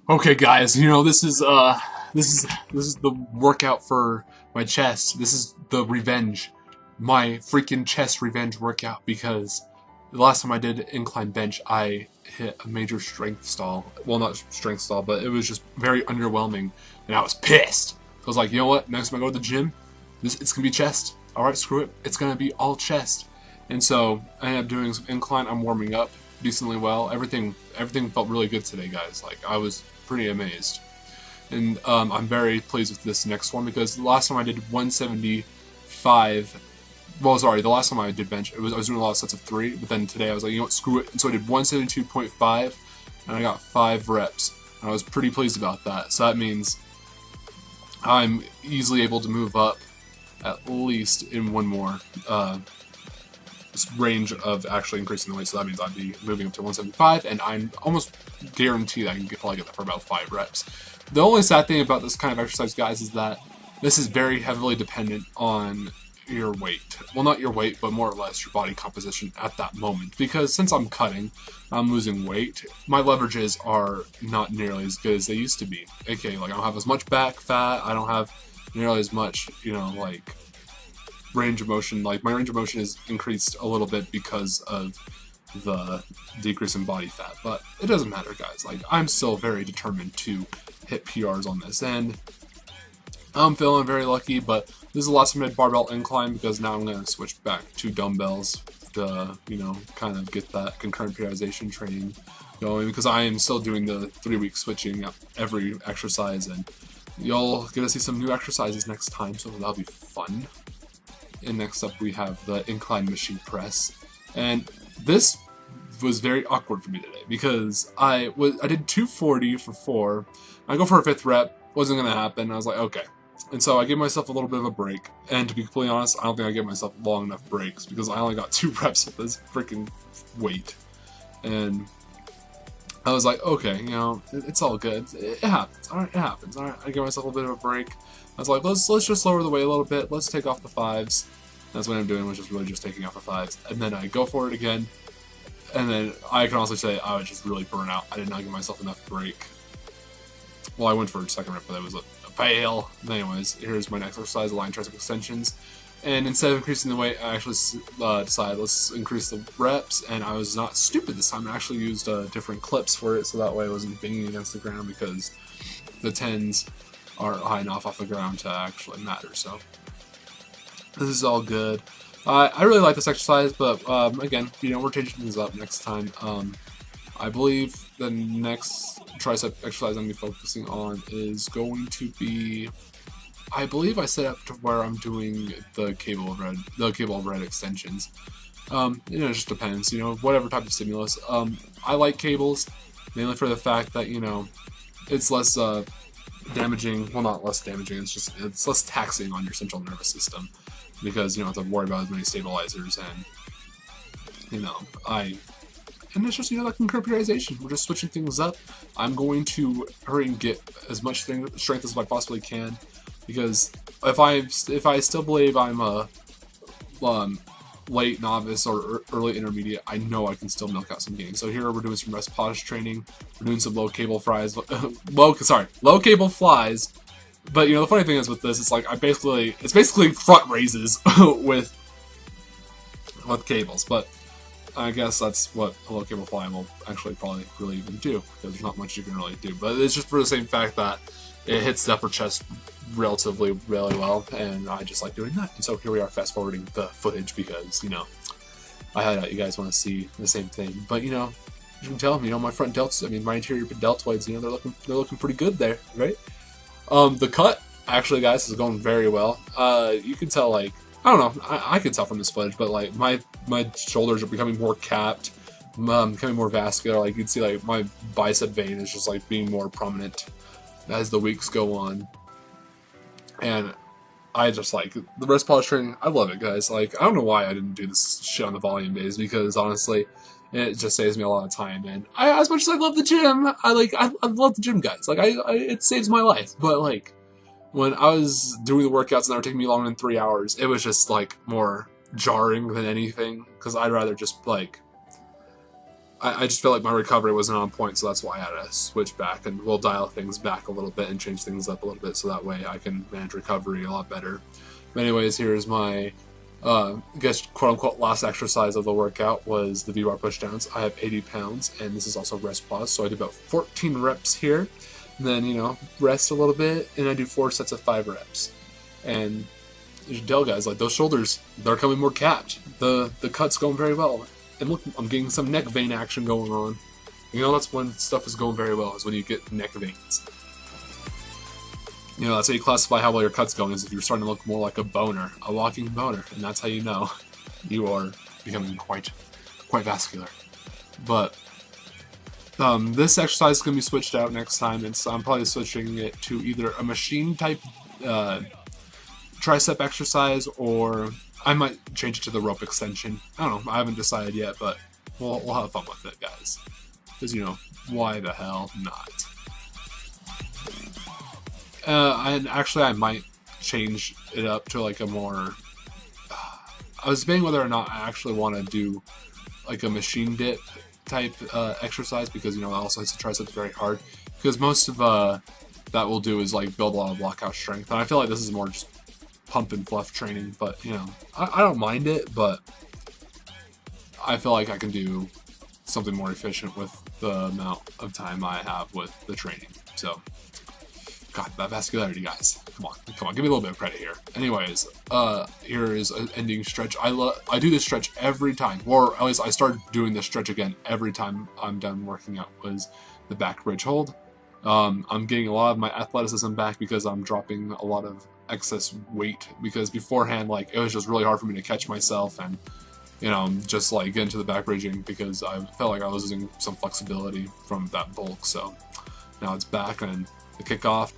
Okay, guys, this is the workout for my chest. This is the revenge, my freaking chest revenge workout because the last time I did incline bench, I hit a major strength stall. Well, not strength stall, but it was just very underwhelming, and I was pissed. So I was like, you know what? Next time I go to the gym, it's gonna be chest. All right, screw it. It's gonna be all chest. And so I ended up doing some incline. I'm warming up decently well. Everything felt really good today, guys. Like I was pretty amazed. And I'm very pleased with this next one because the last time I did 175. Well, sorry, the last time I did bench, I was doing a lot of sets of 3, but then today I was like, you know what, screw it. And so I did 172.5, and I got 5 reps. And I was pretty pleased about that. So that means I'm easily able to move up at least in one more range of actually increasing the weight. So that means I'd be moving up to 175, and I'm almost guaranteed I can probably get that for about 5 reps. The only sad thing about this kind of exercise, guys, is that this is very heavily dependent on your weight. Well, not your weight, but more or less your body composition at that moment. Because since I'm cutting, I'm losing weight, my leverages are not nearly as good as they used to be. Okay, like I don't have as much back fat, I don't have nearly as much, like range of motion. Like my range of motion is increased a little bit because of the decrease in body fat, but it doesn't matter, guys. Like I'm still very determined to hit PRs on this, and I'm feeling very lucky. But this is the last time I did barbell incline because now I'm going to switch back to dumbbells to kind of get that concurrent periodization training going, because I am still doing the 3-week switching every exercise, and you'll get to see some new exercises next time, so that'll be fun. And next up we have the incline machine press, and this was very awkward for me today because I did 240 for 4. I go for a 5th rep, wasn't gonna happen. I was like, okay, and so I gave myself a little bit of a break. And to be completely honest, I don't think I gave myself long enough breaks because I only got 2 reps of this freaking weight, and I was like, okay, it's all good. It happens. All right, it happens. All right, I gave myself a bit of a break. I was like, let's just lower the weight a little bit. Let's take off the 5s. That's what I'm doing, which is really just taking off the 5s. And then I go for it again. And then I can honestly say I was just really burnt out. I did not give myself enough break. Well, I went for a 2nd rep, but that was a fail. Anyways, here's my next exercise, aligned tricep extensions. And instead of increasing the weight, I actually decided let's increase the reps. And I was not stupid this time. I actually used different clips for it, so that way I wasn't banging against the ground, because the 10s aren't high enough off the ground to actually matter. So this is all good. I really like this exercise, but again, we're changing things up next time. I believe the next tricep exercise I'm going to be focusing on is going to be, I believe I set up to where I'm doing the cable overhead extensions. It just depends, whatever type of stimulus. I like cables, mainly for the fact that, it's less damaging. Well, not less damaging, it's less taxing on your central nervous system, because you don't have to worry about as many stabilizers, and and it's just that concurrent periodization. We're just switching things up. I'm going to hurry and get as much strength as I possibly can, because if I still believe I'm a late novice or early intermediate, I know I can still milk out some gains. So here we're doing some rest pause training. We're doing some low cable flies. Low cable flies. But the funny thing is with this, it's basically front raises with cables. But I guess that's what a low cable fly will actually probably really even do, because there's not much you can really do. But it's just for the same fact that it hits the upper chest relatively really well, and I just like doing that. And so here we are, fast forwarding the footage, because I had you guys want to see the same thing. But you can tell, my front delts, my interior deltoids, they're looking pretty good there, right? The cut, actually, guys, is going very well. You can tell, I don't know, I can tell from this footage, but my shoulders are becoming more capped, becoming more vascular. You can see my bicep vein is just being more prominent as the weeks go on. And I just the rest pause training. I love it, guys. I don't know why I didn't do this shit on the volume days, because honestly, it just saves me a lot of time. And as much as I love the gym, I love the gym, guys. It saves my life. But when I was doing the workouts and they were taking me longer than 3 hours, it was just more jarring than anything, because I'd rather just I just felt like my recovery wasn't on point, so that's why I had to switch back, and we'll dial things back a little bit and change things up a little bit so that way I can manage recovery a lot better. But anyways, here's my, I guess, quote-unquote last exercise of the workout was the V-bar pushdowns. I have 80 pounds, and this is also rest pause, so I do about 14 reps here, and then, you know, rest a little bit, and I do 4 sets of 5 reps. And you can tell, guys, like, those shoulders, they're coming more capped. The cut's going very well. And look, I'm getting some neck vein action going on. You know, that's when stuff is going very well, is when you get neck veins. You know, that's how you classify how well your cut's going, is if you're starting to look more like a boner, a walking boner, and that's how you know you are becoming quite vascular. But this exercise is going to be switched out next time, and so I'm probably switching it to either a machine type tricep exercise, or I might change it to the rope extension. I don't know, I haven't decided yet, but we'll have fun with it, guys. Because, you know, why the hell not? And actually, I might change it up to like a more... I was debating whether or not I actually want to do like a machine dip type exercise, because, you know, it also hits the triceps very hard. Because most of that will do is like build a lot of lockout strength. And I feel like this is more just pump and fluff training, but, you know, I don't mind it, but I feel like I can do something more efficient with the amount of time I have with the training. So, God, that vascularity, guys. Come on, give me a little bit of credit here. Anyways, here is an ending stretch. I do this stretch every time, or at least I start doing this stretch again every time I'm done working out, was the back bridge hold. I'm getting a lot of my athleticism back because I'm dropping a lot of excess weight, because beforehand, like, it was just really hard for me to catch myself and, you know, just like get into the back bridging, because I felt like I was losing some flexibility from that bulk. So now it's back, and the kickoff